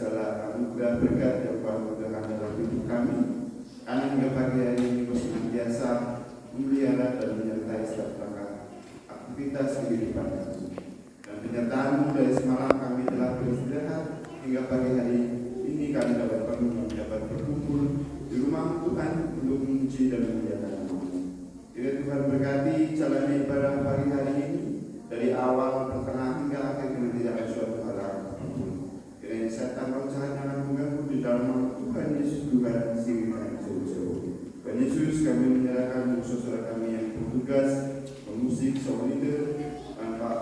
segala anugerah berkat yang Tuhan mudahkan dalam hidup kami. Kami hingga pagi hari ini senantiasa memelihara dan menyertai setiap langkah aktivitas kehidupan kami. Dan penyertaan-Mu dari semalam kami telah beristirahat hingga pagi hari ini kami dapat bangun, dapat berkumpul di rumah Tuhan untuk memuji dan memuliakan Nama-Mu. Kiranya Tuhan berkati jalannya ibadah pagi hari ini dari awal, pertengahan hingga akhir, kami tidak ada suatu halangan apapun. Kiranya setan berusaha jangan mengganggu di dalam nama Tuhan Yesus Tuhan sehingga jauh-jauh. Tuhan Yesus, kami menyerahkan saudara kami yang bertugas pemusik, sound leader, Pak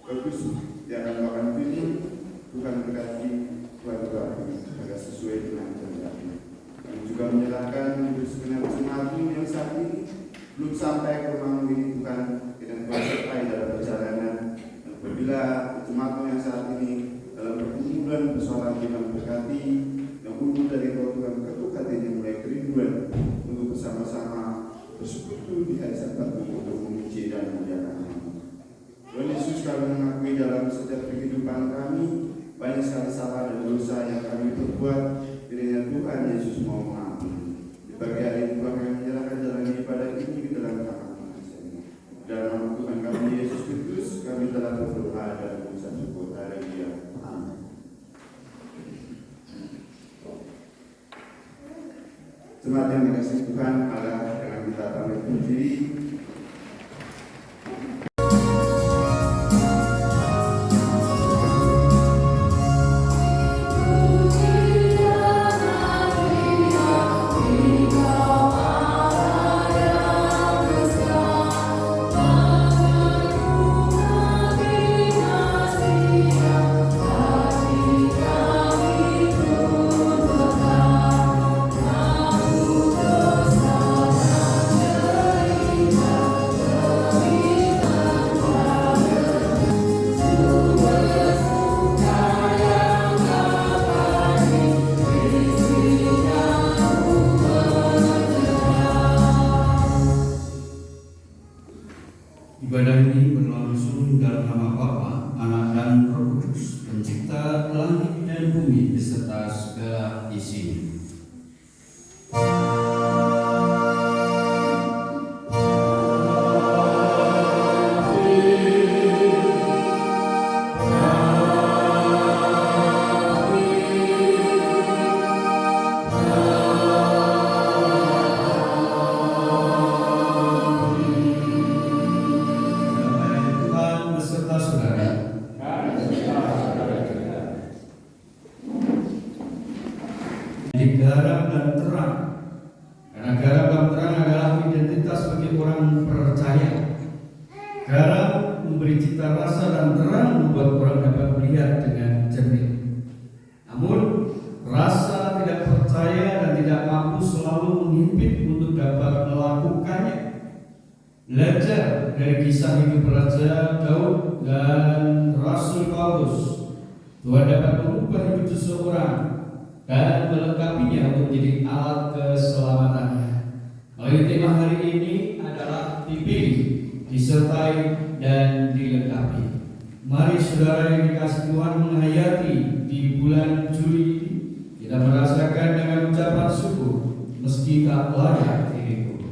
Bagus yang akan melakukan film. Tuhan berkati, Tuhan berkati agar sesuai dengan kehendaknya. Kami juga menyerahkan untuk segenap jemaat yang saat ini belum sampai ke rumah ini, Tuhan, kita Tuhan sertai dalam perjalanan. Dan apabila jemaat yang saat ini dalam perkumpulan persoalan Tuhan berkati, yang unggul dari Tuhan ketuk hatinya mulai kerinduan untuk bersama-sama bersekutu di hari Sabat untuk memuji dan memuliakan Nama-Mu. Tuhan Yesus, kami mengakui dalam setiap kehidupan kami banyak sekali salah dan dosa yang kami perbuat. Kiranya Tuhan Yesus mau mengampuni. Di pagi hari ini Tuhan kami menyerahkan jalan ibadah ini ke dalam tangan-Mu. Dalam nama Tuhan kami Yesus Kristus kami telah berdoa dan mengucap syukur. Haleluya. Amin. Jemaat yang dikasihi Tuhan, Allah dengan kita pamit berdiri. Ibadah ini berlangsung dalam nama Bapa, Anak dan Roh Kudus, Pencipta langit dan bumi beserta segala isinya. Garam dan terang, karena garam dan terang adalah identitas bagi orang percaya. Garam memberi cita rasa dan terang membuat orang dapat melihat dengan jernih. Namun rasa tidak percaya dan tidak mampu selalu menghimpit untuk dapat melakukannya. Belajar dari kisah hidup Raja Daud dan Rasul Paulus, Tuhan dapat mengubah hidup seseorang dan melengkapinya untuk menjadi alat keselamatannya. Melalui tema hari ini adalah dipilih, disertai, dan dilengkapi. Mari saudara yang dikasihi Tuhan menghayati di bulan Juli ini, kita merasakan dengan ucapan syukur meski tak layak diriku.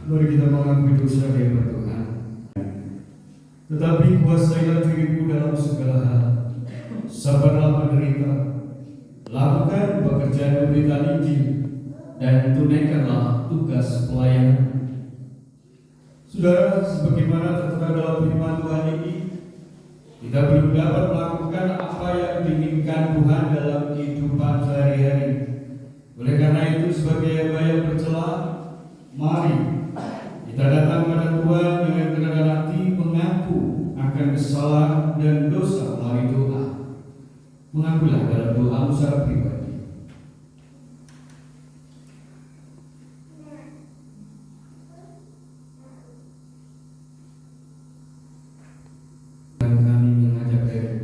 Mari kita mengakui dosa di hadapan Tuhan. Tetapi kuasailah dirimu dalam segala hal. Sabarlah menderita. Lakukan pekerjaan pemberitaan Injil dan tunaikanlah tugas pelayanan. Saudara, sebagaimana tertera dalam firman Tuhan ini, kita belum dapat melakukan apa yang diinginkan Tuhan dalam kehidupan sehari-hari. Oleh karena itu, sebagai hamba yang bercela, mari kita datang pada Tuhan dengan kerendahan hati, mengaku akan kesalahan dan dosa melalui doa. Mengakulah dalam doamu secara pribadi. Kami mengajak diri,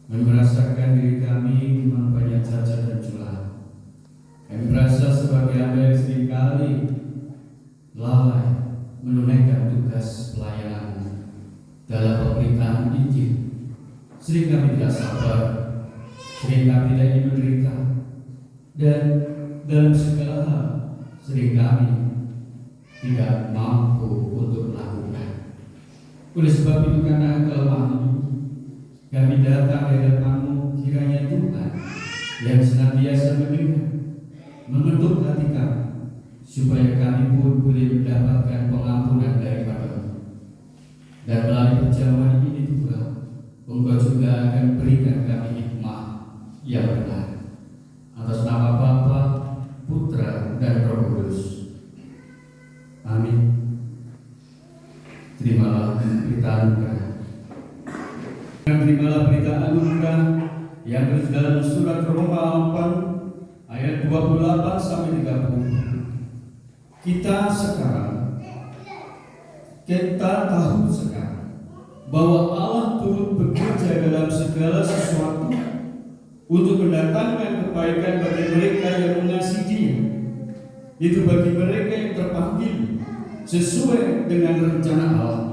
merasakan diri kami memang banyak cacat dan celah. Kami merasa sebagai hamba yang seringkali lalai menunaikan tugas pelayanan dalam pemberitaan Injil. Sering kami tidak sabar, sering kami tidak ingin menderita, dan dalam segala hal sering kami tidak mampu untuk melakukan. Oleh sebab itu, karena kelemahan itu, kami datang di hadapan-Mu, kiranya Tuhan yang senantiasa mendengar, mengetuk hati kami, supaya kami pun boleh mendapatkan pengampunan daripada-Mu. Dan melalui perjamuan ini juga, Engkau juga akan berikan kami hikmah yang benar. Atas nama Bapa, Putra, dan Roh Kudus. Amin. Terimalah berita anugerah. Terimalah berita anugerah yang tertulis dalam surat Roma 8 ayat 28 sampai 30. Kita tahu sekarang bahwa Allah turut bekerja dalam segala sesuatu untuk mendatangkan kebaikan bagi mereka yang mengasihi Dia, itu bagi mereka yang terpanggil sesuai dengan rencana Allah.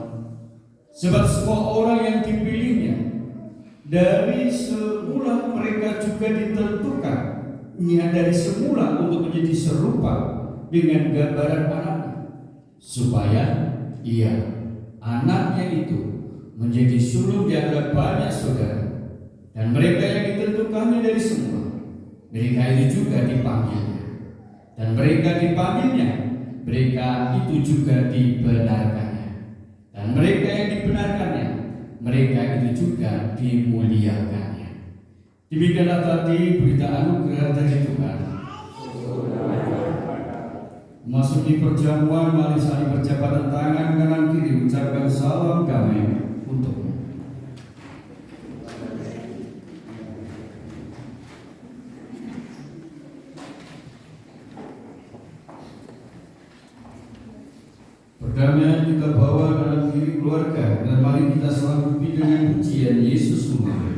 Sebab semua orang yang dipilihnya dari semula mereka juga ditentukan dari semula untuk menjadi serupa dengan gambaran anaknya, supaya ia anaknya itu menjadi sulung di antara banyak saudara. Dan mereka yang ditentukannya dari semula, mereka itu juga dipanggilnya. Dan mereka dipanggilnya, mereka itu juga dibenarkannya. Dan mereka yang dibenarkannya, mereka itu juga dimuliakannya. Demikianlah tadi berita anugerah dari Tuhan. Masuki perjamuan, mari saling berjabatan tangan kanan kiri, ucapkan salam damai untukmu. Perdamaian kita bawa dalam diri keluarga, dan mari kita selalupi dengan pujian Yesus Tuhan.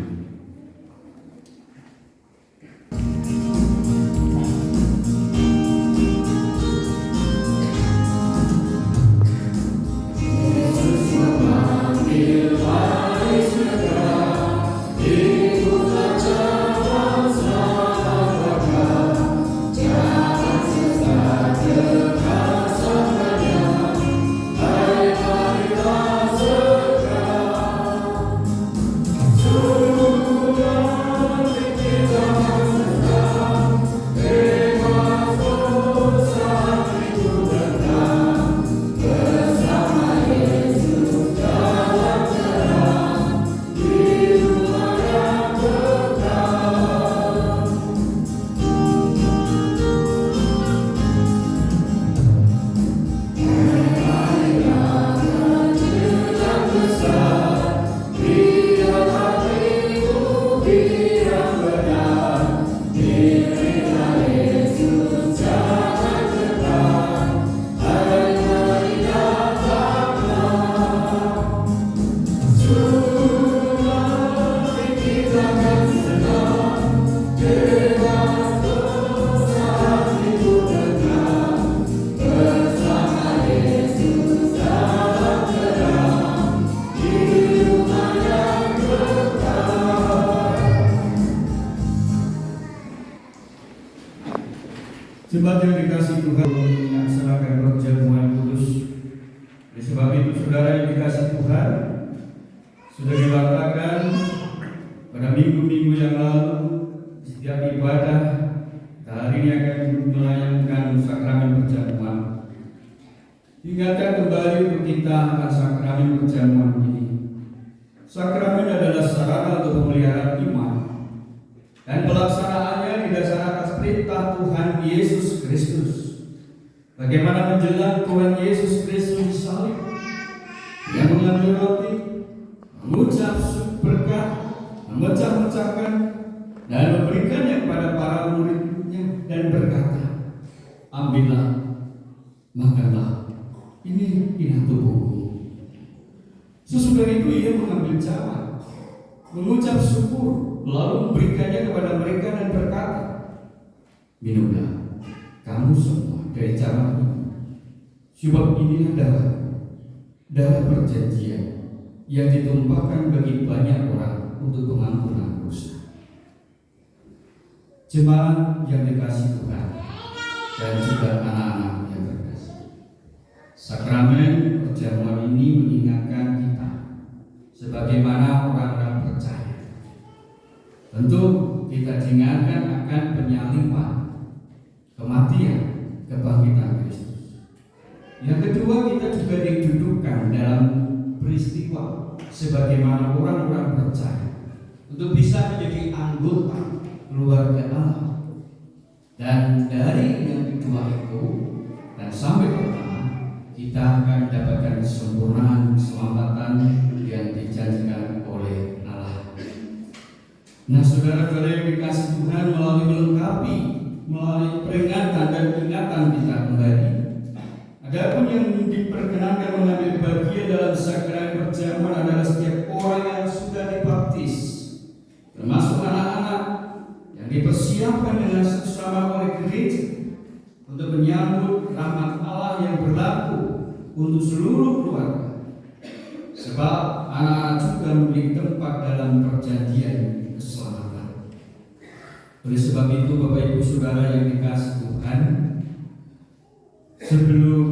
Oh Jemaat yang dikasih Tuhan melaksanakan perjamuan kudus. Oleh sebab itu, saudara yang dikasih Tuhan, sudah dilakukan pada minggu-minggu yang lalu setiap ibadah. Hari ini akan melayangkan sakramen perjamuan. Ingatkan kembali untuk kita akan sakramen perjamuan ini. Sakramen adalah sarana untuk pemeliharaan iman, dan pelaksanaannya didasarkan atas perintah Tuhan Yesus Kristus. Bagaimana menjelang Tuhan Yesus Kristus disalib, Dia mengambil roti, mengucap berkat, memecah-mecahkan, dan memberikannya kepada para muridnya dan berkata, "Ambillah, makanlah, ini tubuhku." Sesudah itu Ia mengambil cawan, mengucap syukur, lalu memberikannya kepada mereka dan berkata, "Minumlah kamu semua dari cawan ini, sebab inilah darah perjanjian yang ditumpahkan bagi banyak orang untuk pengampunan dosa." Jemaat yang dikasih Tuhan dan juga anak-anak yang terkasih, sakramen perjamuan ini mengingatkan kita sebagaimana orang-orang percaya. Tentu kita diingatkan akan penyaliban, kematian, kebangkitan Kristus. Yang kedua, kita juga didudukkan dalam peristiwa sebagaimana orang-orang percaya untuk bisa menjadi anggota keluarga Allah. Dan dari yang kedua itu dan sampai pertama, kita akan dapatkan kesempurnaan keselamatan yang dijanjikan oleh Allah. Nah, saudara-saudara yang dikasih Tuhan, melalui melengkapi, melalui peringatan dan ingatan kita kembali, adapun yang diperkenankan mengambil bagian dalam sakramen perjamuan adalah setiap orang yang sudah dibaptis, termasuk anak-anak yang dipersiapkan dengan seksama oleh gereja untuk menyambut rahmat Allah yang berlaku untuk seluruh keluarga. Sebab anak-anak juga memiliki tempat dalam perjanjian keselamatan. Oleh sebab itu, Bapak Ibu Saudara yang dikasih Tuhan, sebelum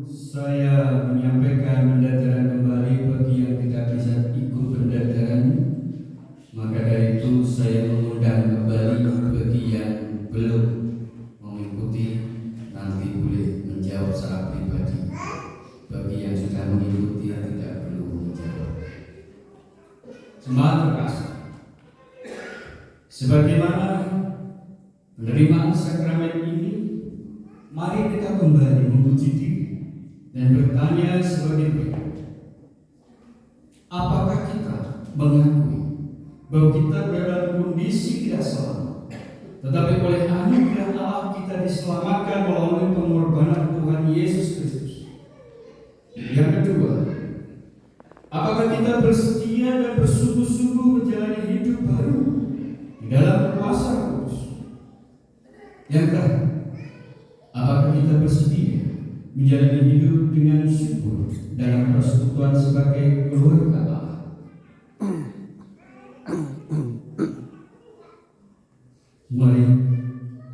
saya menyampaikan pendadaran kembali bagi yang tidak bisa ikut pendadaran, maka dari itu saya mengundang kembali bagi yang belum mengikuti, nanti boleh menjawab secara pribadi. Bagi yang sudah mengikuti, tidak perlu menjawab. Jemaat terkasih, sebagaimana penerimaan sakramen ini, mari kita kembali menguji diri dan bertanya sebagai berikut: apakah kita mengakui bahwa kita berada dalam kondisi tidak selamat, tetapi oleh anugerah Allah kita diselamatkan melalui pengorbanan Tuhan Yesus Kristus? Yang kedua, apakah kita bersedia dan bersungguh-sungguh menjalani hidup baru di dalam kuasa Kudus? Yang terakhir, apakah kita bersedia menjalani hidup dengan syukur dalam persekutuan sebagai keluarga Allah? Mari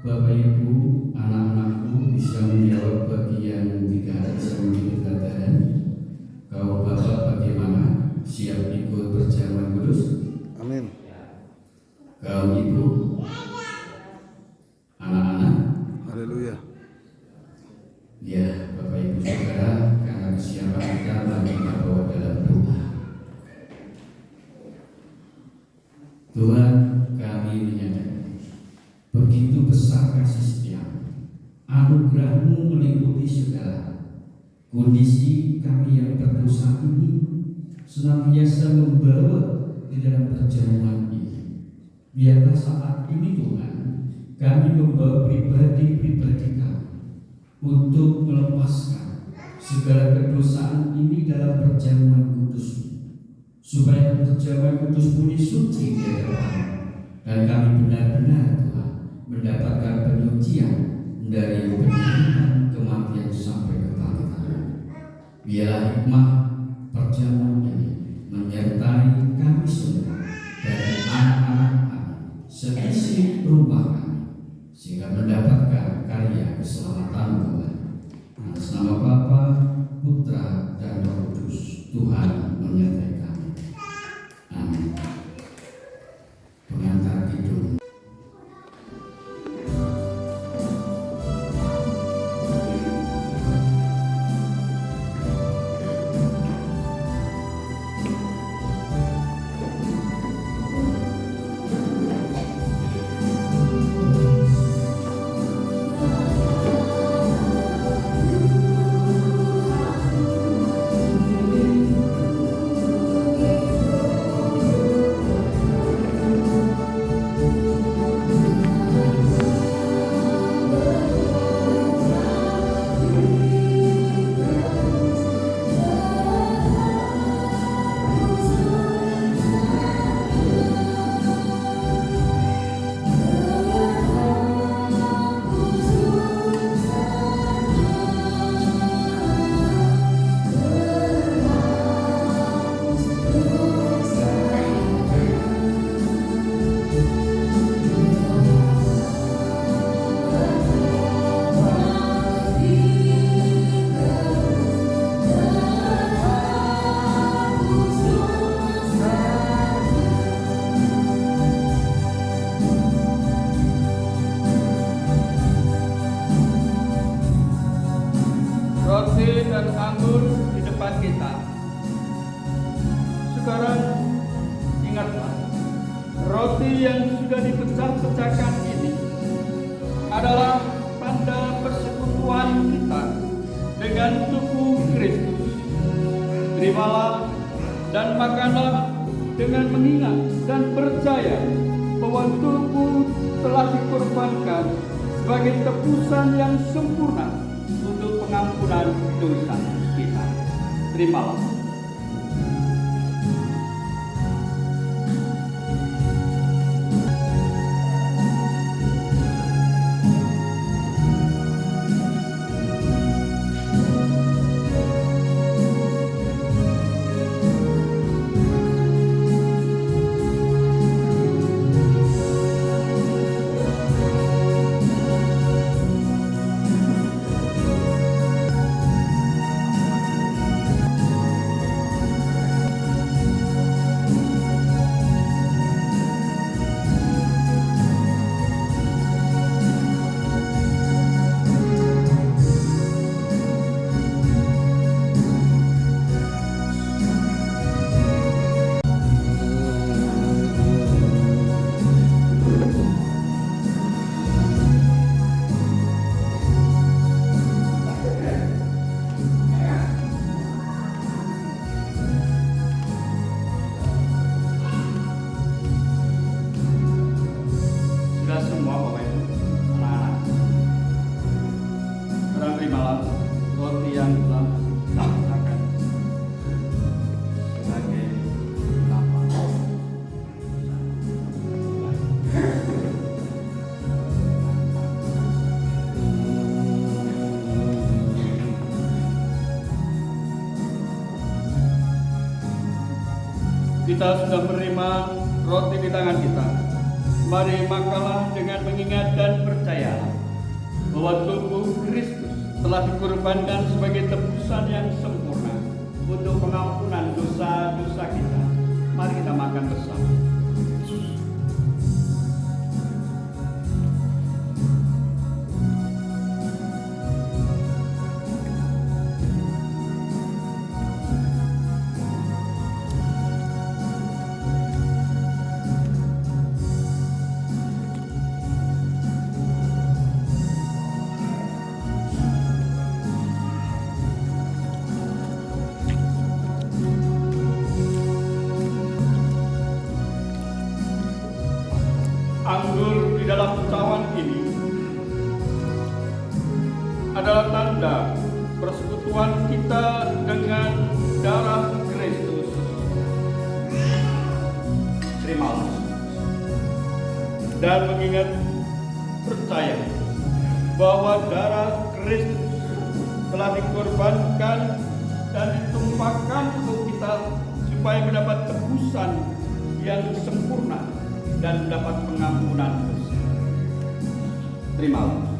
Bapak Ibu, anak-anakku bisa menjawab bagi yang tidak bisa mengikuti pendadaran. Kalau Bapak bagaimana? Siap ikut perjamuan kudus? Amin. Kalau Ibu, anak-anak? Haleluya. Ya, Bapak Ibu Saudara, karena kesiapan kita, mari kita bawa dalam doa. Tuhan, kami menyadari begitu besar kasih setiamu, anugerah-Mu meliputi segala. Kondisi kami yang berdosa ini senantiasa membawa di dalam perjamuan ini. Biarlah saat ini Tuhan, kami membawa pribadi-pribadi kami untuk melepaskan segala kedosaan ini dalam perjamuan kudus, supaya perjamuan kudus bunyi suci di hadapan, dan kami benar-benar Tuhan mendapatkan penyucian dari penderitaan, kematian sampai kebangkitan. Biarlah hikmah perjamuan ini menyertai kami semua dari anak-anak kami, seisi rumah kami, sehingga mendapatkan karya dan anggur di depan kita. Sekarang ingatlah, roti yang sudah dipecah-pecahkan ini adalah tanda persekutuan kita dengan tubuh Kristus. Terimalah dan makanlah dengan mengingat dan percaya bahwa tubuh telah dikorbankan sebagai tebusan yang sempurna untuk pengampunan dosa kita. Terimalah. Sudah semua Bapak Ibu, anak-anak. Sekarang terimalah roti yang telah kita pecahkan sebagai lambang. Kita sudah menerima roti di tangan kita. Mari makanlah dengan mengingat dan percaya bahwa tubuh Kristus telah dikorbankan sebagai tebusan yang sempurna untuk pengampunan dosa-dosa kita. Mari kita makan bersama. Anggur di dalam cawan ini adalah tanda persekutuan kita dengan darah Kristus. Terimalah dan mengingat percaya bahwa darah Kristus telah dikorbankan dan ditumpahkan untuk kita supaya mendapat tebusan yang sempurna dan mendapat pengampunan dosa. Terimalah.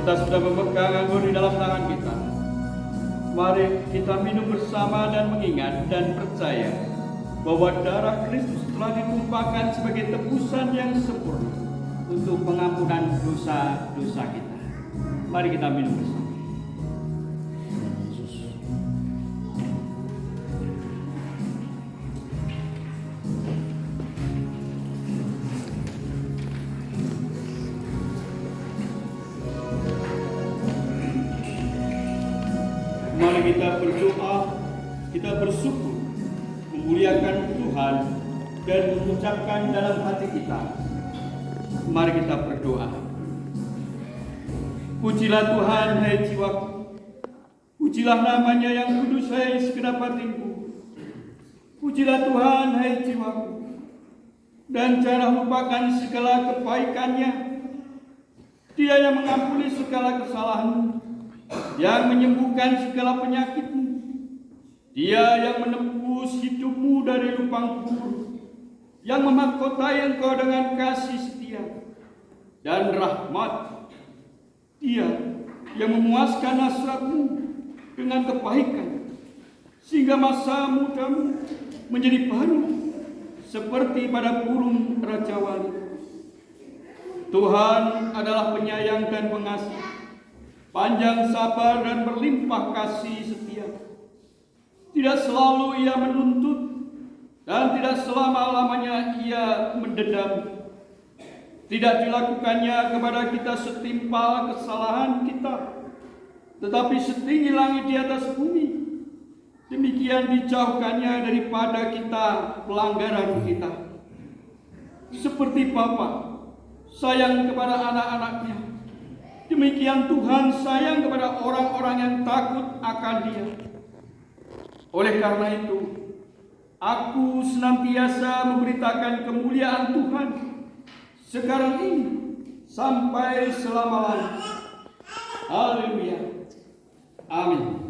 Kita sudah memegang anggur di dalam tangan kita. Mari kita minum bersama dan mengingat dan percaya bahwa darah Kristus telah ditumpahkan sebagai tebusan yang sempurna untuk pengampunan dosa-dosa kita. Mari kita minum bersama. Mari kita berdoa, kita bersyukur, memuliakan Tuhan dan mengucapkan dalam hati kita. Mari kita berdoa. Pujilah Tuhan, hai jiwaku. Pujilah namanya yang kudus, hai segenap hatiku. Pujilah Tuhan, hai jiwaku. Dan jangan lupakan segala kebaikannya. Dia yang mengampuni segala kesalahanmu, yang menyembuhkan segala penyakitmu. Dia yang menembus hidupmu dari lubang kubur, yang memahkotai engkau dengan kasih setia dan rahmat. Dia yang memuaskan hasratmu dengan kebaikan, sehingga masa mudamu menjadi baru seperti pada burung Raja Wali. Tuhan adalah penyayang dan pengasih, panjang sabar dan berlimpah kasih setia. Tidak selalu ia menuntut dan tidak selama-lamanya ia mendendam. Tidak dilakukannya kepada kita setimpal kesalahan kita, tetapi setinggi langit di atas bumi. Demikian dijauhkannya daripada kita pelanggaran kita. Seperti Bapa sayang kepada anak-anaknya, demikian Tuhan sayang kepada orang-orang yang takut akan Dia. Oleh karena itu, aku senantiasa memberitakan kemuliaan Tuhan sekarang ini sampai selama-lamanya. Haleluya. Amin.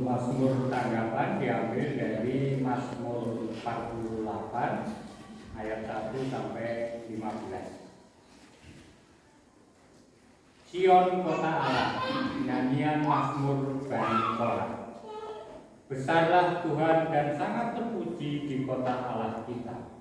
Mazmur tanggapan diambil dari Mazmur 48 ayat 1 sampai 15. Sion kota Allah, nyanyian Mazmur Bani Korah. Besarlah Tuhan dan sangat terpuji di kota Allah kita.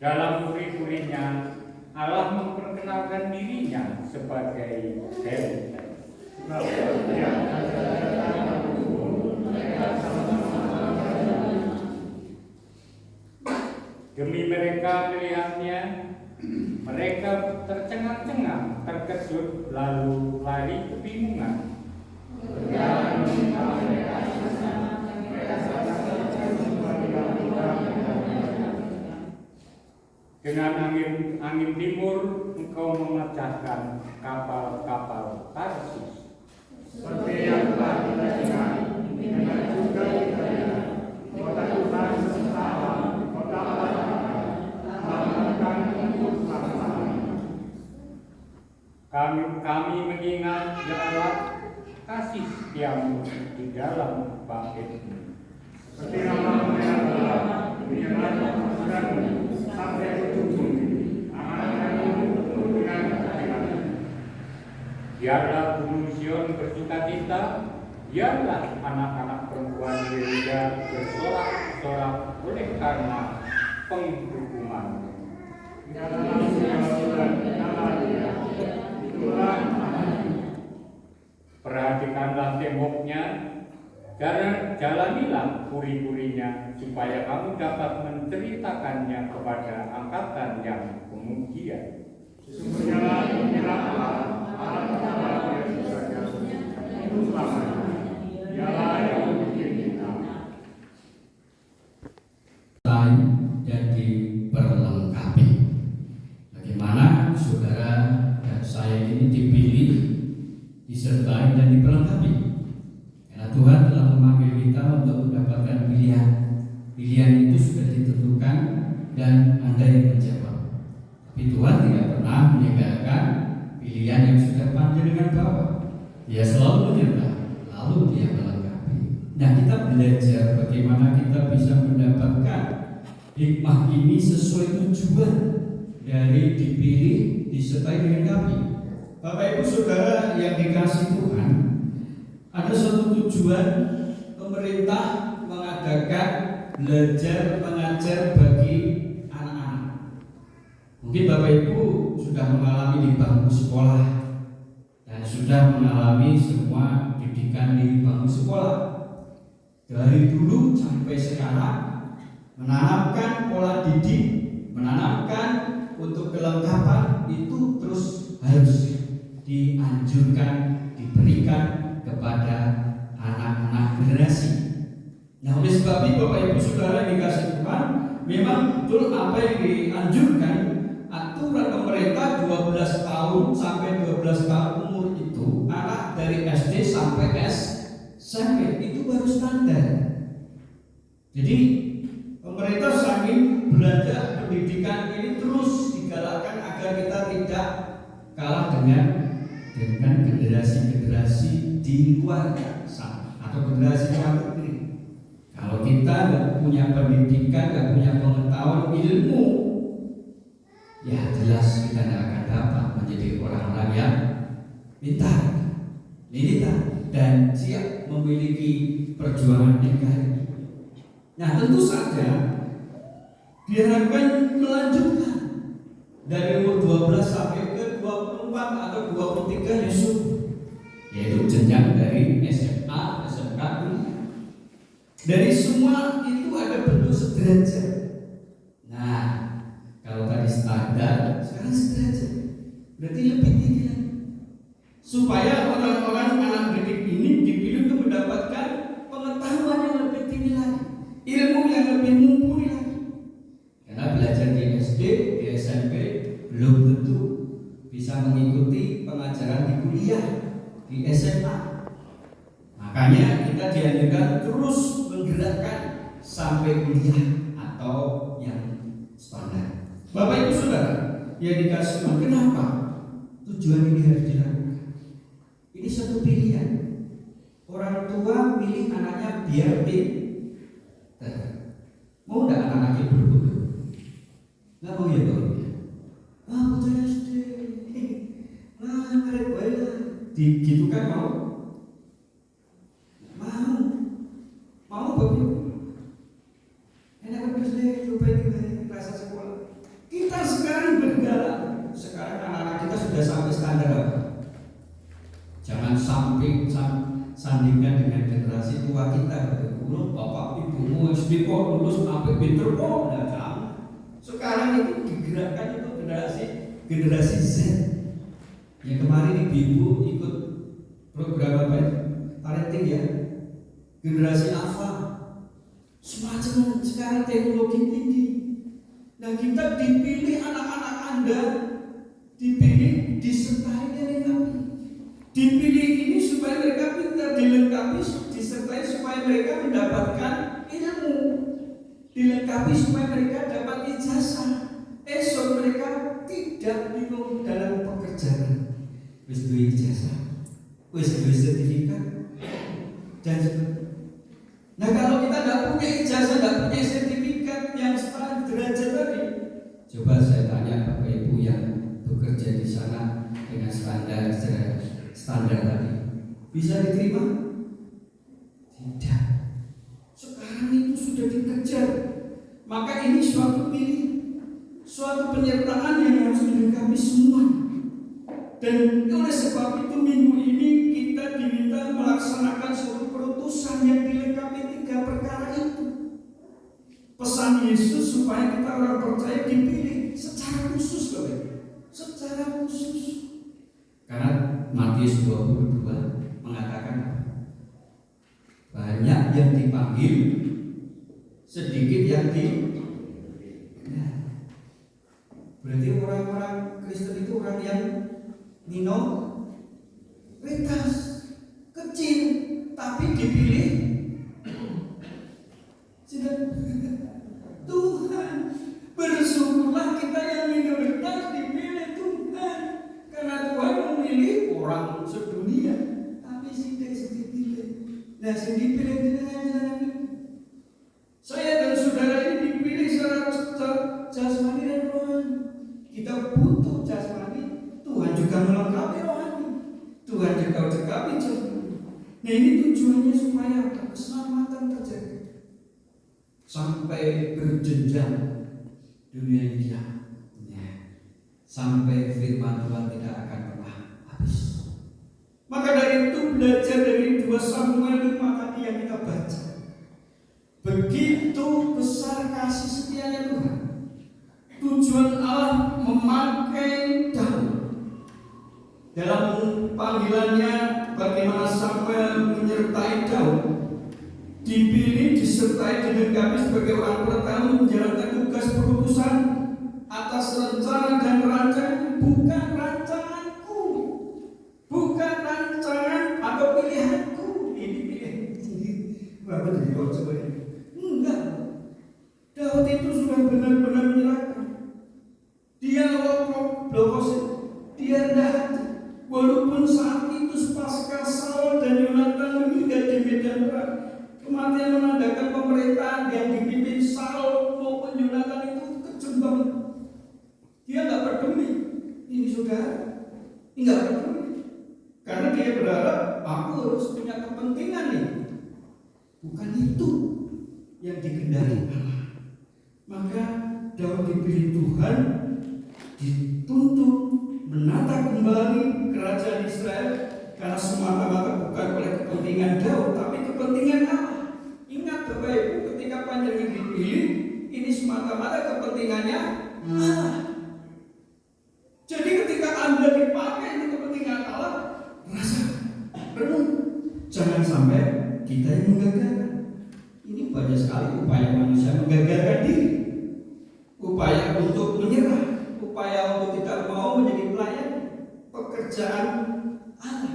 Dalam puri-purinya, Allah memperkenalkan dirinya sebagai Dewi. angin timur engkau memecahkan kapal-kapal Tarsis. Seperti yang telah kita dengar, dengan juga kita dengar, kota Tuhan semesta alam, kota Allah melakukan untuk selama-lamanya. Kami mengingat ya Allah kasih setiamu di dalam bangkitmu. Seperti nama yang telah menyebar kemuliaan-Mu sampai ujung bumi, amanahmu penuh dengan keadilan. Biarlah Gunung Sion bersukacita, biarlah anak-anak perempuan Yehuda bersorak-sorak oleh karena penghukuman. Biarlah segala nama Dia, itulah amanah. Perhatikanlah temboknya, jalanilah puri-purinya, supaya kamu dapat menceritakannya kepada angkatan yang kemudian. Sesungguhnya inilah Allah pertama Yesus saja, itu selamanya. Dialah yang membimbing kita. Dan diperlengkapi. Bagaimana saudara dan saya ini dipilih, disertai dan diperlengkapi. Karena Tuhan telah memanggil kita untuk mendapatkan pilihan. Pilihan itu sudah ditentukan dan Anda yang menjawab. Tapi Tuhan tidak pernah meninggalkan pilihan yang sudah panjenengan bawa. Dia selalu menyertai, lalu Dia melengkapi. Nah, kita belajar bagaimana kita bisa mendapatkan hikmah ini sesuai tujuan dari dipilih, disertai dengan kami. Bapak Ibu Saudara yang dikasih Tuhan, ada suatu tujuan pemerintah mengadakan belajar mengajar bagi anak-anak. Mungkin Bapak Ibu sudah mengalami di bangku sekolah dan sudah mengalami semua didikan di bangku sekolah. Dari dulu sampai sekarang menanamkan pola didik, menanamkan untuk kelengkapan itu terus harus dianjurkan, diberikan kepada anak-anak generasi. Nah, oleh sebab itu Bapak Ibu Saudara yang dikasih Tuhan, memang betul apa yang dianjurkan. Aturan pemerintah 12 tahun sampai 12 tahun umur itu anak dari SD sampai SMP itu baru standar. Jadi pemerintah saking belanja pendidikan ini terus digalakkan agar kita tidak kalah dengan generasi-generasi di luar sana atau generasi luar negeri. Kalau kita nggak punya pendidikan, nggak punya pengetahuan ilmu, ya jelas kita tidak akan dapat menjadi orang-orang yang pintar, dan siap memiliki perjuangan negara. Nah, tentu saja diharapkan melanjutkan dari umur 12 sampai ke 24 atau 23 Yusuf, yaitu jenjang dari SMA, SMK. Dari semua itu ada bentuk sederajat. Nah, kalau tadi standar, sekarang sederajat, berarti lebih tinggi lagi. Supaya orang-orang anak didik ini dipilih untuk mendapatkan pengetahuan yang lebih tinggi lagi, ilmu yang lebih mumpuni lagi. Karena belajar di SD, di SMP belum tentu bisa mengikuti pengajaran di kuliah, di SMA. Makanya kita dianjurkan terus menggerakkan sampai kuliah atau yang standar. Bapak Ibu Saudara yang dikasih Tuhan, kenapa tujuan ini harus dilakukan? Ini satu pilihan. Orang tua milih anaknya biar pintar. Mau enggak anaknya berguru? Enggak mau ya Bang? Putra SD. Karet bae lah. Gitu kan mau? Mau begitu. Enak terus deh, cobain rasa sekolah. Kita sekarang bergala. Sekarang anak-anak kita sudah sampai standar apa? Jangan sampai sandingkan dengan generasi tua kita. Bapak ibumu SD kok lulus sampai pinter kok. Sekarang itu digerakkan itu generasi Z. Yang kemarin ibu ikut program apa itu? Parenting ya. Generasi Alpha. Semacam sekarang teknologi tinggi. Nah, kita dipilih, anak-anak Anda dipilih disertai dilengkapi. Dipilih ini supaya mereka pintar, dilengkapi disertai supaya mereka mendapatkan ilmu, dilengkapi supaya mereka dapat ijazah. Esok mereka tidak bingung dalam pekerjaan. Wis duwe ijazah, wis duwe sertifikat, dan sebagainya. Nah, kalau kita tidak punya ijazah, tidak punya sertifikat yang derajat tadi, coba saya tanya Bapak Ibu yang bekerja di sana dengan standar tadi, bisa diterima? Tidak. Sekarang itu sudah dikejar. Maka ini suatu penyertaan yang harus dilengkapi semua. Dan oleh sebab itu minggu ini kita diminta melaksanakan suatu perutusan yang dilengkapi 3 perkara itu. Pesan Yesus supaya kita orang percaya dipilih secara khusus, secara khusus. Karena Matius 22 mengatakan banyak yang dipanggil, sedikit yang berarti orang-orang Kristen itu orang yang minoritas, kecil, tapi dipilih Tuhan. Bersyukurlah kita yang minoritas dipilih Tuhan, karena Tuhan memilih orang sedunia, tapi sedikit dipilih. Nah, sedikit dipilih dengan saya dan saudara ini dipilih secara jasmani dan rohani. Kita butuh jasmani, Tuhan juga melengkapi rohani, Tuhan juga melengkapi jasmani. Nah, ini tujuannya supaya keselamatan terjadi sampai berjenjang dunia ini, sampai firman Tuhan tidak akan pernah habis. Maka dari itu belajar dari 2 Samuel 5 tadi yang kita baca. Begitu besar kasih setianya Tuhan. Tujuan Allah memakai Daud dalam panggilannya, bagaimana Samuel menyertai Daud, dipilih, disertai, dilengkapi sebagai orang pertama menjalankan tugas perutusan atas rencana dan rancangan, bukan rancanganku, bukan rancangan atau pilihanku. Ini pilihan sendiri. Bapak jadi kau coba ini. Enggak. Daud itu sudah benar-benar menyerahkan. Dia dia rendah hati. Walaupun saat itu pasca Saul dan Yonatan meninggal di medan perang, kematian menandakan pemerintahan yang dipimpin Saul maupun Yonatan itu kejam banget. Dia nggak peduli. Ini saudara, nggak peduli. Karena dia berharap aku harus punya kepentingan nih. Bukan itu yang dikendali Allah. Maka Daud dipilih Tuhan, dituntut menata kembali kerajaan Israel, karena semata-mata bukan oleh kepentingan Daud, tapi kepentingan Allah. Ingat Bapak Ibu, ketika panjenengan dipilih, ini semata-mata kepentingannya Allah. Jadi ketika Anda dipakai untuk kepentingan Allah, rasa renung, jangan sampai kita yang menggagalkan. Ini banyak sekali upaya manusia menggagalkan diri, upaya untuk menyerah, upaya untuk tidak mau menjadi pelayan pekerjaan Allah.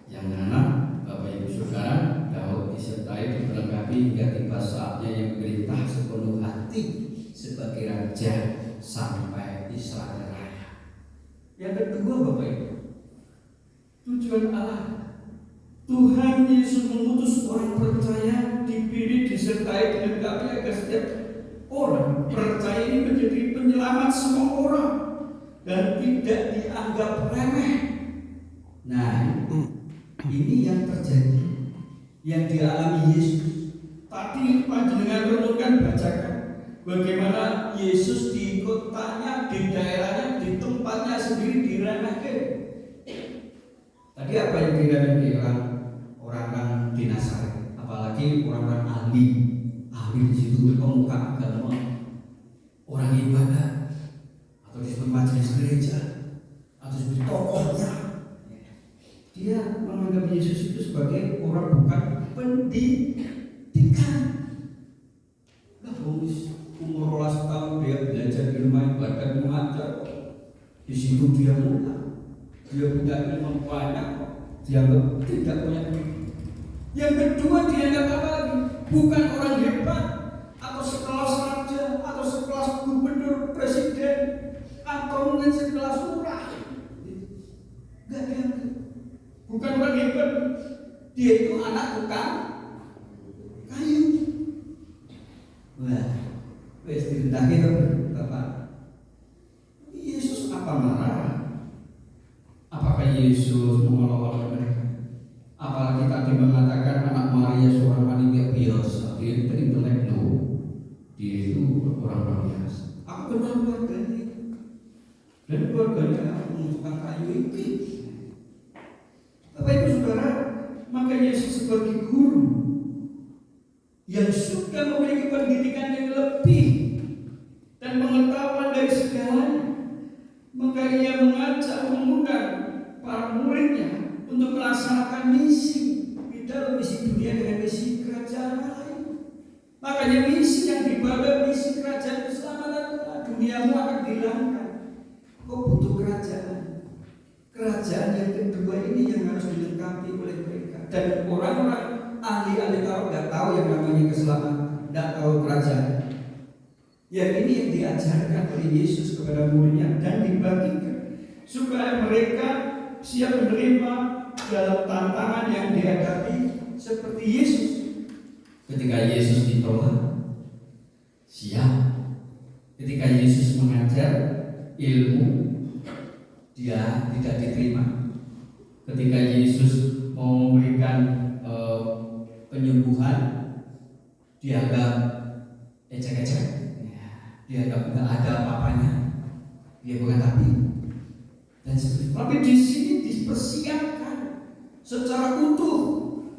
Yang mana Bapak Ibu Saudara, Daud disertai diperlengkapi hingga tiba saatnya yang memerintah sepenuh hati sebagai raja sampai Israel raya. Yang kedua Bapak Ibu, tujuan Allah, Tuhan Yesus mengutus orang percaya, dipilih, disertai, dilengkapi agar setiap orang percaya ini menjadi penyelamat semua orang dan tidak dianggap remeh. Nah, ini yang terjadi, yang dialami Yesus. Tadi panjenengan renungkan, bacakan bagaimana Yesus di kotanya, di daerahnya, di tempatnya sendiri diremehkan. Tadi apa yang diremehkan? Orang-orang di Nazaret, apalagi orang-orang ahli di situ, pemuka agama, orang ibadah, atau disebut majelis gereja, atau disebut tokohnya. Dia menganggap Yesus itu sebagai orang bukan pendidikan. Umur 12 tahun dia Di situ dia mulai, dia punya ilmu banyak, dianggap tidak punya ilmu. Yang kedua dianggap apa lagi? Bukan orang hebat atau sekelas raja atau sekelas gubernur, presiden atau mungkin sekelas lurah. Enggak dianggap. Bukan orang hebat. Dia itu anak tukang kayu. Wah, wes direndahke to, Bapak. Yesus apa marah? Apakah Yesus mengolok-olok mereka? Apalagi tadi mengatakan anak Maria seorang wanita biasa, dia itu intelek loh, dia itu orang biasa. Aku kenal keluarganya, dan keluarganya tukang kayu itu. Bapak Ibu Saudara, maka Yesus sebagai guru yang sudah memiliki pendidikan yang lebih dan pengetahuan dari segalanya, maka ia mengajak mengundang para muridnya untuk melaksanakan misi di dalam misi dunia dengan misi kerajaan lain. Makanya misi yang dibawa misi kerajaan keselamatan duniamu akan dihilangkan. Kau butuh kerajaan. Kerajaan yang kedua ini yang harus dilengkapi oleh mereka. Dan orang-orang ahli-ahli Taurat tidak tahu yang namanya keselamatan, tidak tahu kerajaan. Yang ini yang diajarkan oleh Yesus kepada muridnya dan dibagikan supaya mereka siap menerima dalam tantangan yang dihadapi seperti Yesus. Ketika Yesus ditolak, siap. Ketika Yesus mengajar ilmu, dia tidak diterima. Ketika Yesus mau memberikan penyembuhan, dianggap ecek-ecek. Dianggap tidak ada apa-apanya. Dia bukan nabi. Dan seperti tapi di sini dipersiapkan secara utuh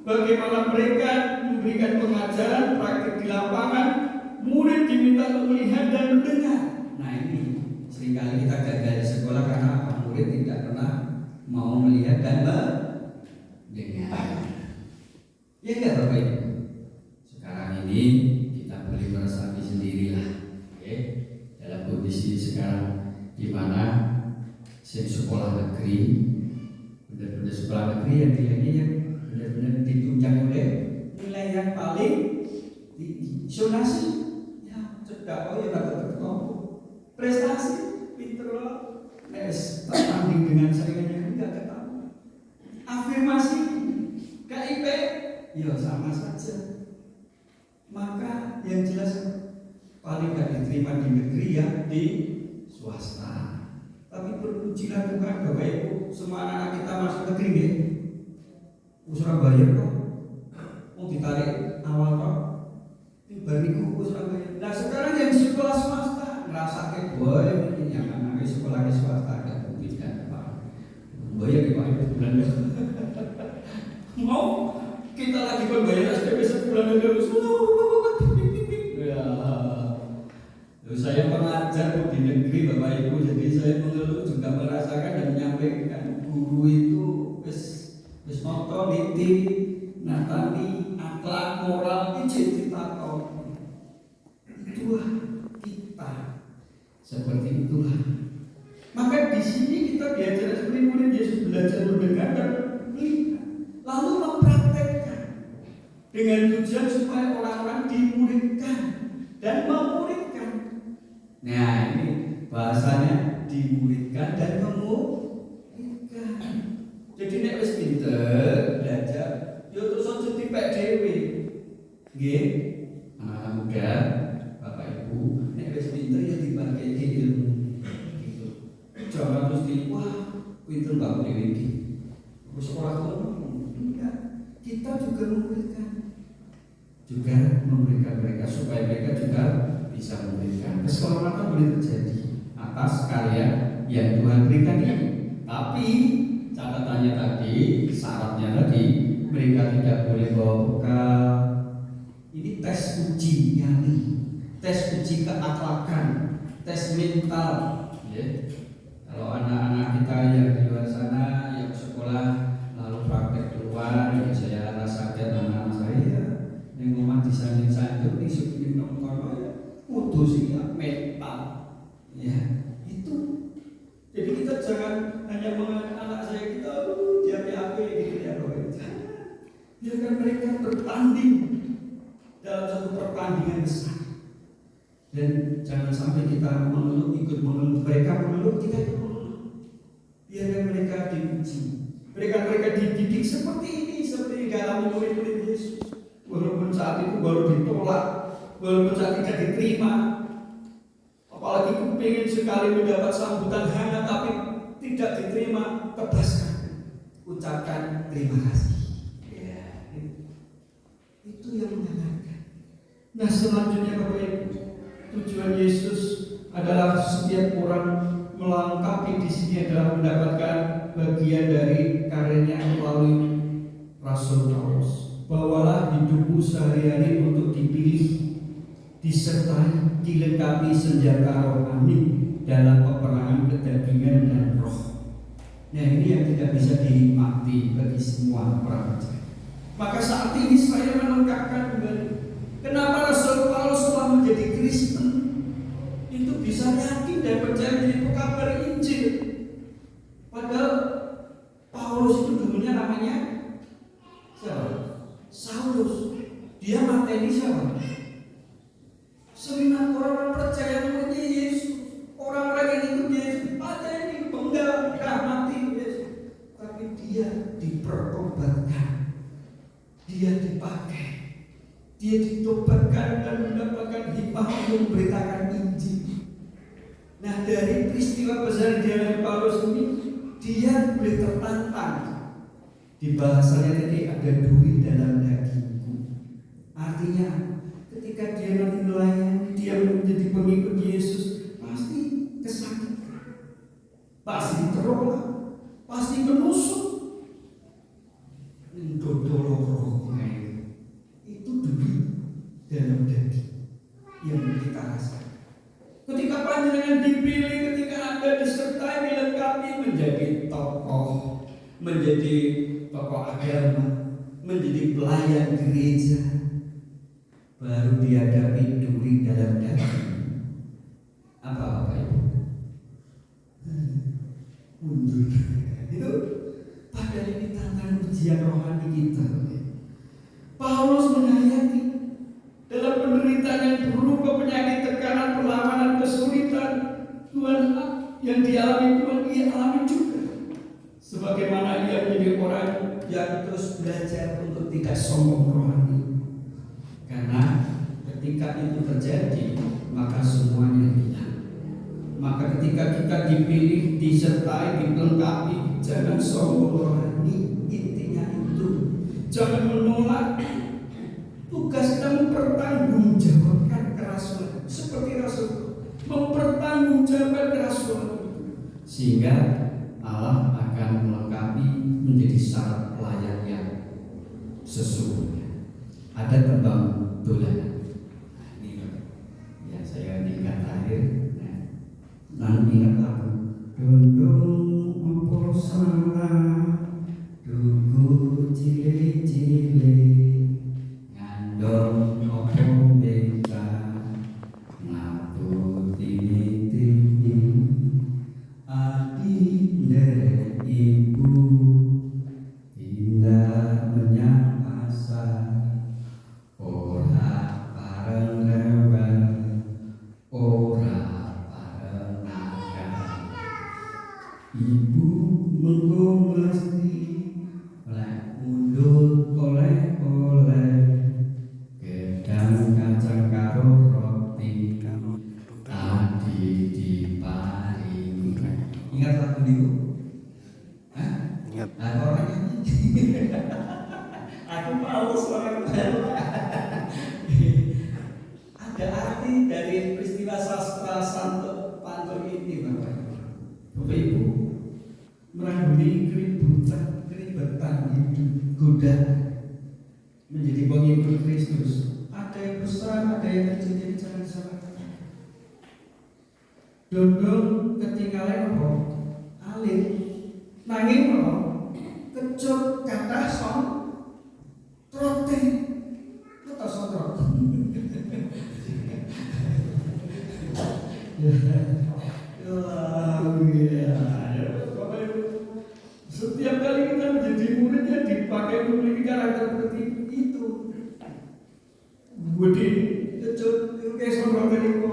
bagaimana mereka memberikan pengajaran praktik di lapangan, murid diminta untuk melihat dan mendengar. Nah ini seringkali kita gagal di sekolah karena murid tidak pernah mau melihat dan mendengar. Ya enggak Bapak Ibu? Sekarang ini kita boleh meresapi sendirilah. Dalam kondisi sekarang di mana sekolah negeri, benar-benar sekolah negeri yang yang benar-benar ditunjang oleh nilai yang paling tinggi, zonasi, ya cerdak, oh ya dapat prestasi, pinter loh, tanding dengan saingannya tidak ketemu, afirmasi, KIP, ya sama saja. Maka yang jelas paling tidak diterima di negeri ya di swasta. Tapi berpujilah Tuhan Bapak Ibu, semua anak-anak kita masuk negeri ya. Surabaya kok mau ditarik awal kok bariku Surabaya. Nah sekarang yang sekolah swasta ngerasa boy ini yang anak sekolah swasta ada pendidikan apa? Bayar di Pak bulan mau kita lagi bayar SPP sebulan harus saya pengajar di negeri Bapak Ibu, jadi saya mengeluh juga merasakan dan menyampaikan guru itu wis noto niti natani akhlak moral ijin ditato. Itulah kita, seperti itulah. Maka di sini kita diajar seperti murid Yesus belajar mendengar dan melihat, lalu mempraktekkan dengan tujuan supaya orang-orang dimuridkan dan memuridkan. Nah ini bahasanya dimuridkan dan memuridkan. Jadi nek wis pinter belajar, yo terus aja dipek dhewe. Nggih, anak muda, Bapak Ibu, nek wis pinter ya dibagi ilmu. Gitu. Jangan terus wah, pinter banget dhewe iki. Wis ora ngono. Enggak. Kita juga memberikan mereka supaya mereka juga bisa memberikan. Keselamatan boleh terjadi atas karya yang Tuhan berikan ini. Tapi catatannya tadi, syaratnya tadi, mereka tidak boleh bawa bekal. Ini tes uji nyali, tes uji keakhlakan, tes mental. Ya. Kalau anak-anak kita yang di luar sana yang sekolah lalu praktek keluar, ya saya rasakan anak-anak saya yang ngomong disanding-sanding di sebelum nongkrong ya, utuh sih ya mental. Ya itu. Jadi kita Biarkan mereka bertanding dalam satu pertandingan besar. Dan jangan sampai kita mengeluh, ikut mengeluh. Mereka mengeluh, kita ikut mengeluh. Biarkan mereka diuji. Mereka dididik seperti ini, seperti dialami murid-murid Yesus. Walaupun saat itu baru ditolak, walaupun saat tidak diterima, apalagi kepingin sekali mendapat sambutan hangat, tapi tidak diterima, tebaskan, ucapkan terima kasih. Ya, itu yang menyenangkan. Nah, selanjutnya Bapak Ibu, tujuan Yesus adalah setiap orang melengkapi di sini adalah mendapatkan bagian dari karyanya melalui Rasul Paulus. Bawalah hidupmu sehari-hari untuk dipilih, disertai, dilengkapi senjata rohani dalam peperangan kedagingan dan roh. Nah, ini yang tidak bisa dinikmati bagi semua orang percaya. Maka saat ini saya melengkapkan kembali. Kenapa Rasul Paulus setelah menjadi Kristen itu bisa yakin dan percaya menjadi pekabar Injil? Padahal Paulus itu dulunya namanya siapa? Saulus. Dia mateni siapa? Seminat orang percaya kepada Yesus, orang-orang yang ikut Yesus, mateni penggal mati Yesus. Tapi dia dipertobatkan, dia dipakai, dia ditobatkan dan mendapatkan hikmah untuk memberitakan Injil. Nah, dari peristiwa besar di dalam Paulus ini, dia boleh tertantang. Di bahasanya tadi ada duri dalam dagingku. Artinya, ketika dia nanti melayani, dia menjadi pengikut Yesus, pasti kesakitan, pasti terolak, pasti menusuk. Itu duri dalam daging yang kita rasakan. Ketika panjenengan dipilih, ketika Anda disertai, dilengkapi menjadi tokoh, menjadi tokoh agama, menjadi pelayan gereja, baru dihadapi duri dalam daging. Apa Ibu? Mundur. Itu padahal ini tantangan ujian rohani kita. Paulus menghayati dalam penderitaan yang berupa penyakit, tekanan, perlawanan, kesulitan, Tuhan yang dialami Tuhan, ia alami juga. Sebagaimana ia menjadi orang yang terus belajar untuk tidak sombong rohani. Karena ketika itu terjadi, maka semuanya hilang. Maka ketika kita dipilih, disertai, dilengkapi, jangan sombong rohani. Intinya itu, jangan menolak. Tugas kita mempertanggungjawabkan kerasulan, seperti Rasul mempertanggungjawabkan kerasulan, sehingga Allah akan melengkapi menjadi syarat pelayan yang sesungguhnya. Ada tembang dolanan. Ini ya, saya ingat akhir. Nah, ingat lagu Dondong opo salah duku cile-cile ngandong opo beka ngatu tini-tini adik derek ibu tindak menyang pasar ora pareng rewel ora pareng nakal ibu mengko mesti lek mundur oleh-oleh gedang kacang karo roti tadi diparingi. Ingat lagu itu? Hah? Ingat. Orangnya aku Paulus orang baru. Ada arti dari peristiwa sastra Santo Pantun ini, Bapak Ibu. Merangkuli keributan hidup, godaan menjadi pengikut Kristus. Ada yang besar, ada yang kecil, jadi jangan salah. Dondong ketinggalan apa? Alir nanging apa? Kecut kata son trote kata son trote. Setiap kali kita menjadi muridnya dipakai memiliki karakter Budi kecut oke sono teriko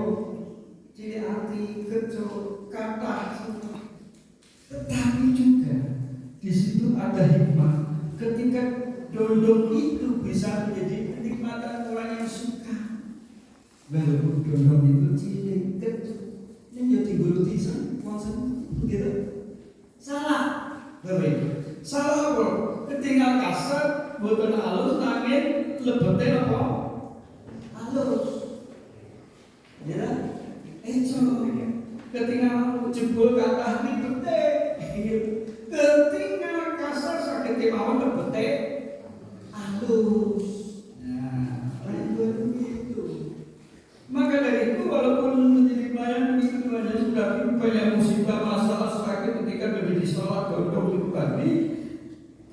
ciri arti kecut kata semua. Tetapi juga di situ ada hikmah ketika dondong itu bisa menjadi kenikmatan orang yang suka. Walaupun dondong itu cilik kecut ini jadi guluti konsen gitu. Salah. Baik. Salah apa? Ketika kasar boten halus nangin lebete apa? Halus. Ya. Ketika jebol kata ini bete. Ketika kasar sakit kemauan lebete halus. Nah, itu begitu. Maka dari itu walaupun menjadi pelayan begitu Tuhan Yesus sudah banyak musibah masalah sakit ketika berdiri sholat gondong itu tadi,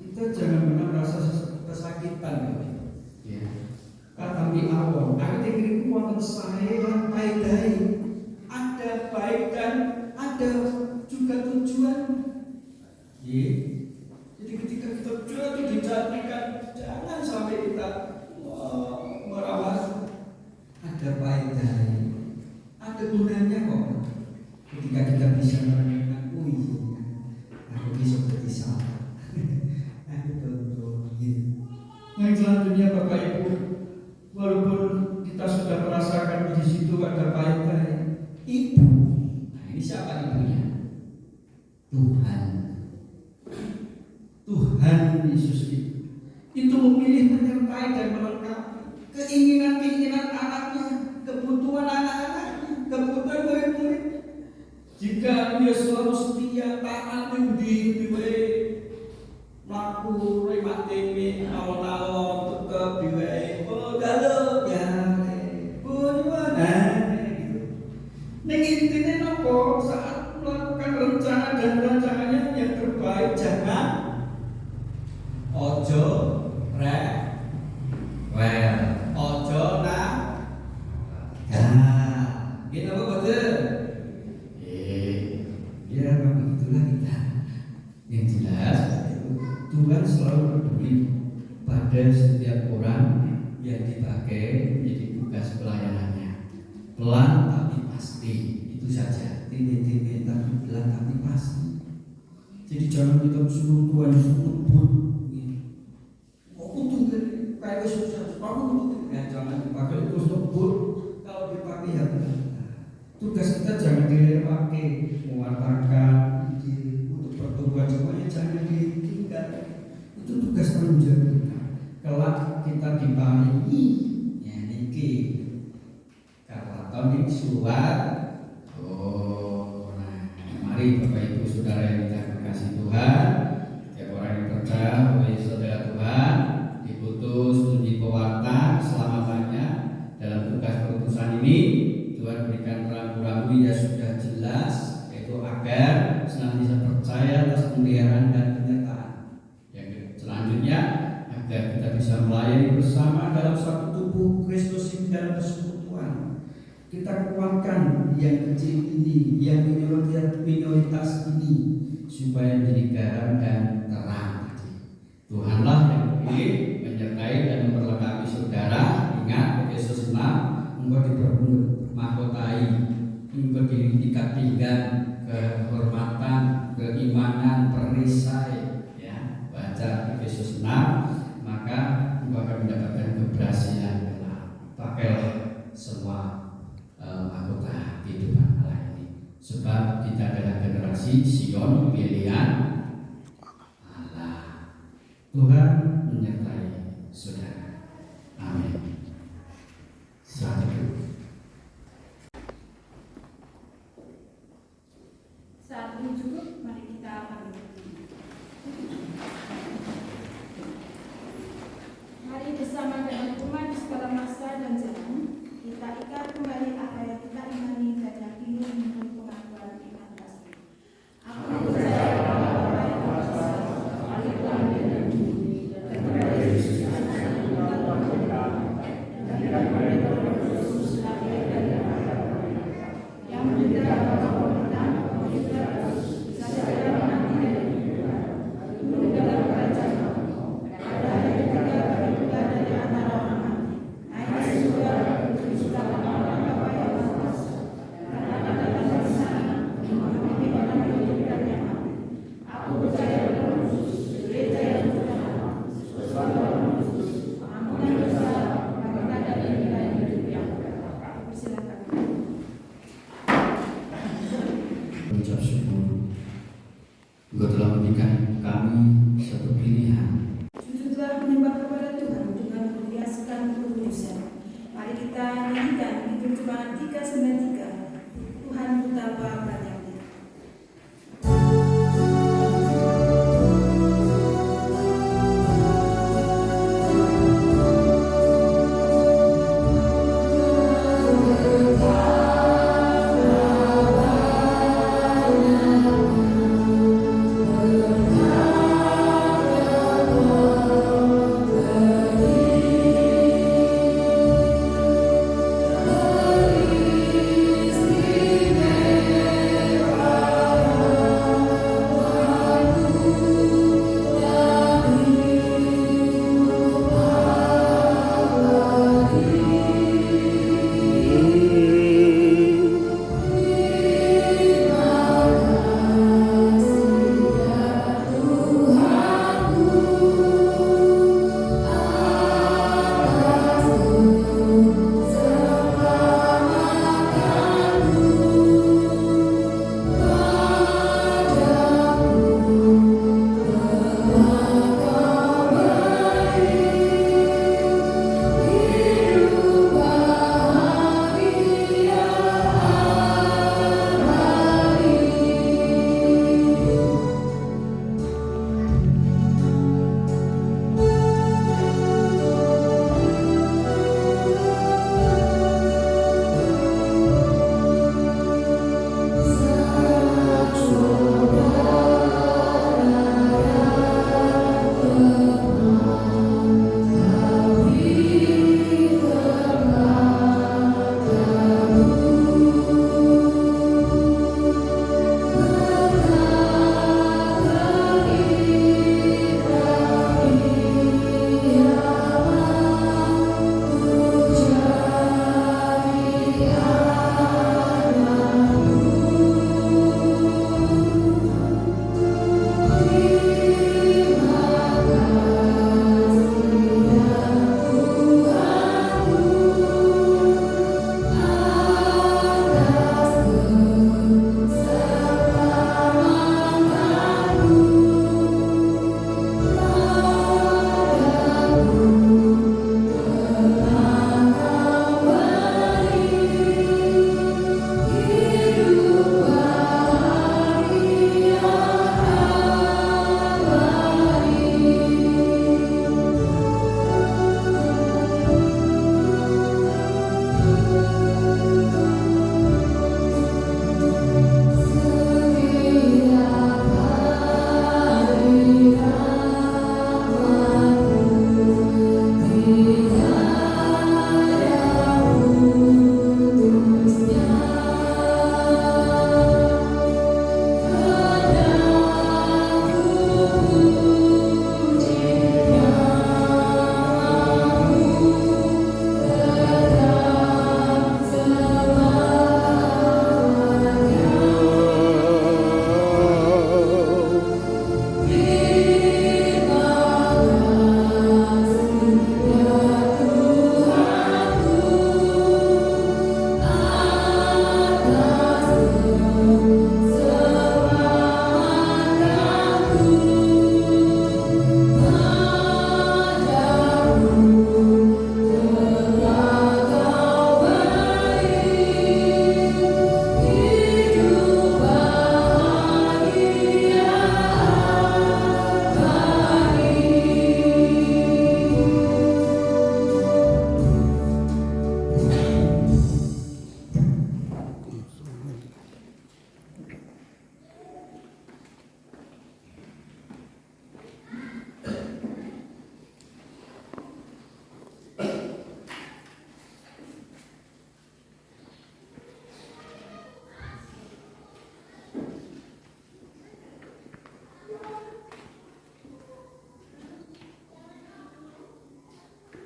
kita jangan pernah merasa kesakitan. Ya. Kata di awal, aku tinggal wonten saya lan paedai. Ada baik dan ada juga tujuan. Ya. Jadi ketika kita jatuh dijadikan, jangan sampai kita merawat. Ada paedai, ada gunanya kok. Ketika kita bisa merenungkan, oh iya, aku bisa bersalah. Aku betul. Yang selanjutnya Bapak Ibu, walaupun kita sudah merasakan di situ ada paedai, ibu. Nah ini siapa ibunya? Tuhan. Tuhan Yesus itu memilih menyertai dan melengkapi keinginan-keinginan anaknya, kebutuhan anak-anaknya, kebutuhan murid-murid. Jika dia selalu setia, taat, mudi, melaku, remat teme, awal-awal, tetap diwai, galau, ya, gitu. Ning intinya nopo saat melakukan rencana dan rancangannya yang terbaik jangan ojo ojo kita apa betul? Ya memang begitulah kita. Yang jelas Tuhan selalu peduli pada setiap orang yang dipakai menjadi tugas pelayanannya. Pelan tapi pasti, itu saja. Titik-titik tapi pelan tapi pasti. Jadi jangan kita suruh Tuhan ngebut. Aku tuh kayak susah. Jangan dipakai terus ngebut. Kalau dipakai ya tugas kita jangan dipakai mewartakan untuk pertumbuhan semuanya jangan ditinggal. Itu tugas tanggung jawab kita. Kelak kita diparingi ya niki karaton surat. Mari Bapak Ibu Saudara yang kita kasih Tuhan, setiap orang yang percaya oleh saudara Tuhan diputus menjadi pewarta keselamatannya dalam tugas perutusan ini. Tuhan berikan rambu-rambu yang sudah jelas, yaitu agar senantiasa percaya atas pemeliharaan dan penyertaan. Yang selanjutnya agar kita bisa melayani bersama dalam satu tubuh Kristus ini dalam persekutuan. Kita kuatkan yang kecil ini, yang minoritas ini, supaya menjadi garam dan terang. Tuhanlah yang memilih, menyertai dan memperlengkapi saudara. Ingat Efesus 6, engkau dipermahkotai, engkau diikat pinggang, kehormatan, keimanan, perisai. Ya, baca Efesus 6, maka engkau akan mendapatkan keberhasilan. Pakailah semua mahkota kehidupan Allah ini, sebab kita adalah generasi Sion pilihan Allah. Tuhan menyertai saudara. Amin. Saat ini cukup, mari kita berdoa. Mari bersama dengan umat di segala masa dan zaman kita ikat kembali apa yang kita imani dan yakini menurut pengakuan iman rasmi. Aku percaya bahwa Tuhan Yesus Kristus, Yesus Kristus, Terjemahan 393. Tuhan betapa banyaknya.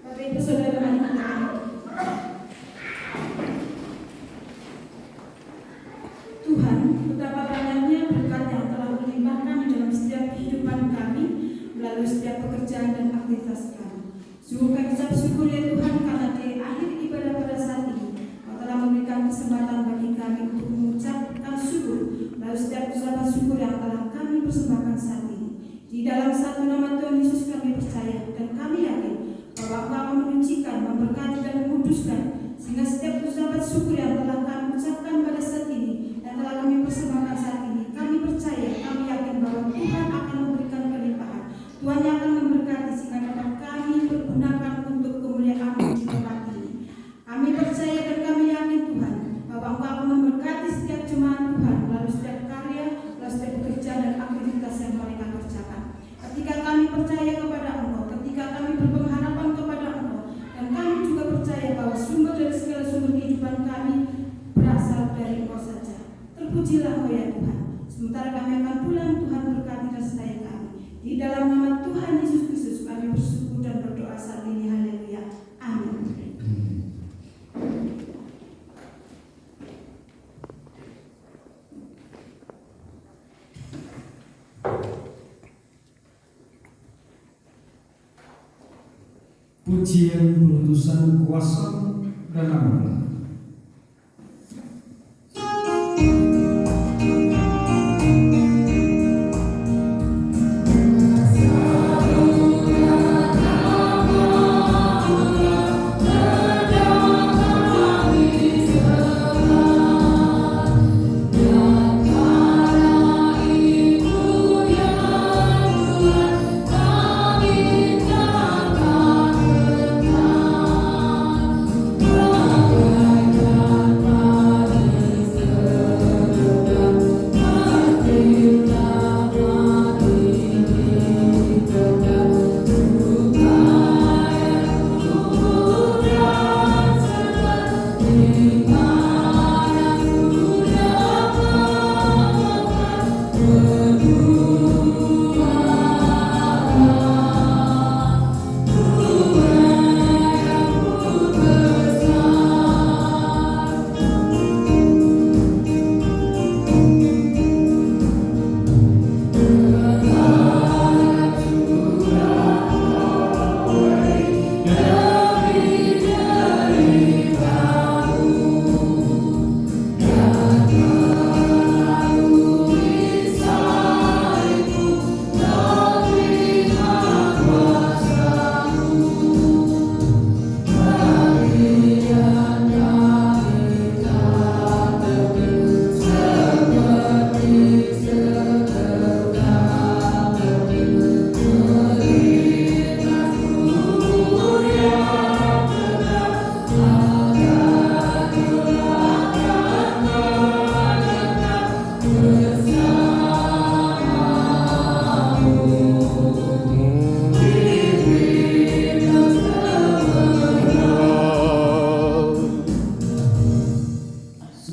Bapak Ibu Saudara anak-anak, Tuhan, betapa banyaknya berkat yang telah melimpahkan di dalam setiap kehidupan kami melalui setiap pekerjaan dan aktivitas kami. Sungguh kami ucap syukur ya Tuhan, karena di akhir ibadah pada saat ini Kau telah memberikan kesempatan bagi kami untuk mengucapkan syukur melalui setiap ucapan syukur yang telah kami persembahkan saat ini. Di dalam satu nama Tuhan Yesus kami percaya dan kami yakin bahwa Engkau menyucikan, memberkati dan menguduskan, sehingga setiap ucapan syukur Terpujilah kau ya Tuhan. Sementara kami akan pulang, Tuhan berkati dan sertai kami. Di dalam nama Tuhan Yesus Kristus kami bersyukur dan berdoa saat ini. Haleluya. Amin. Pujian pemutusan kuasa dan amanah.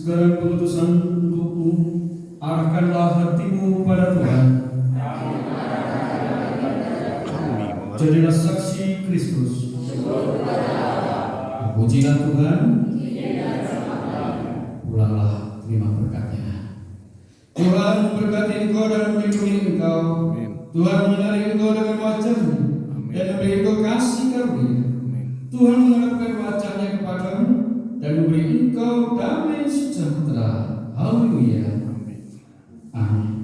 Segala keputusan untukmu, arahkanlah hatimu pada Tuhan. Jadilah saksi Kristus. Pujilah Tuhan. Pulanglah terima berkat-Nya. Tuhan memberkati engkau dan melindungi engkau. Tuhan menyinari engkau dengan wajah-Nya dan memberi engkau kasih karunia. Tuhan mengharapkan wajah-Nya kepadamu dan memberi engkau damai sejahtera. Haleluya. Amin.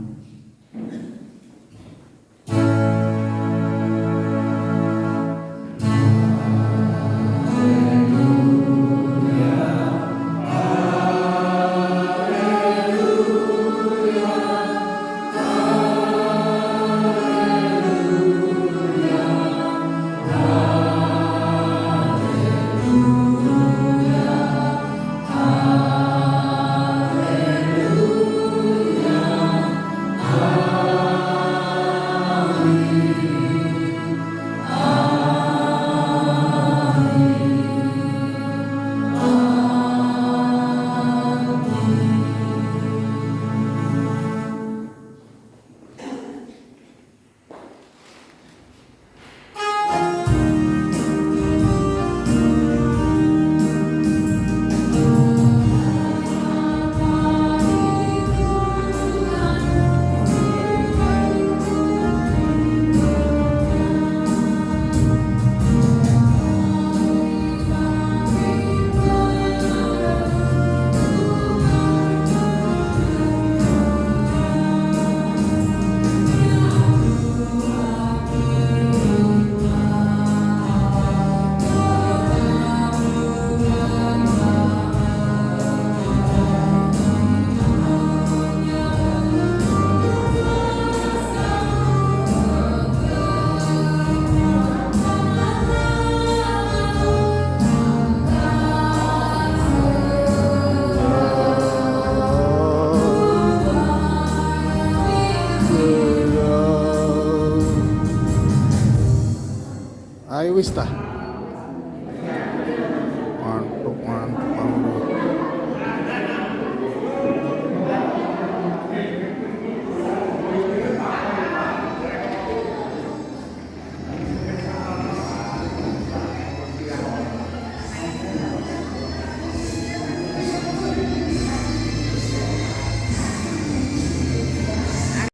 Wis ta.